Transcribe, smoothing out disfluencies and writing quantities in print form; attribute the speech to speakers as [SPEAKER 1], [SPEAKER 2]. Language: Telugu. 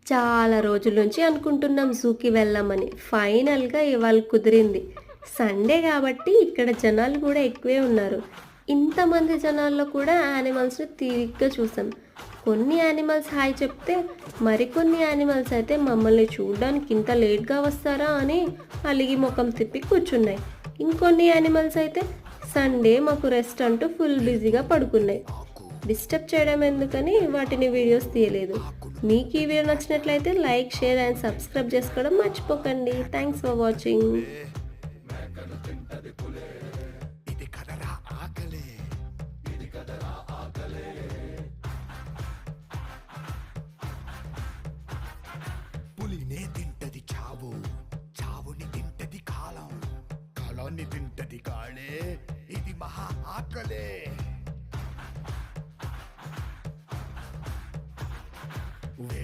[SPEAKER 1] చాలా రోజుల నుంచి అనుకుంటున్నాం జూకి వెళ్దామని. ఫైనల్‌గా ఇవాళ కుదిరింది. సండే కాబట్టి ఇక్కడ జనాలు కూడా ఎక్కువే ఉన్నారు. ఇంతమంది జనాల్లో కూడా యానిమల్స్‌ని తీరిగ్గా చూసాం. కొన్ని యానిమల్స్ హాయ్ చెప్తే, మరికొన్ని యానిమల్స్ అయితే మమ్మల్ని చూడ్డానికి ఇంత లేట్‌గా వస్తారా అని అలిగి మొఖం తిప్పి కూర్చున్నాయి. ఇంకొన్ని యానిమల్స్ అయితే సండే మాకు రెస్ట్ అంటూ ఫుల్ బిజీగా పడుకున్నాయి. డిస్టర్బ్ చేయడం ఎందుకని వాటిని వీడియోస్ తీయలేదు. మీకు ఈ వీడియో నచ్చినట్లయితే లైక్, షేర్ అండ్ సబ్స్క్రైబ్ చేసుకోవడం మర్చిపోకండి. Thanks for watching.
[SPEAKER 2] ఇది కదరా ఆకలే, ఇది కదరా ఆకలే. పులినే తింటది చావు, చావుని తింటది కాలం, కాలాన్ని తింటది కాళే. ఇది మహా ఆకలే.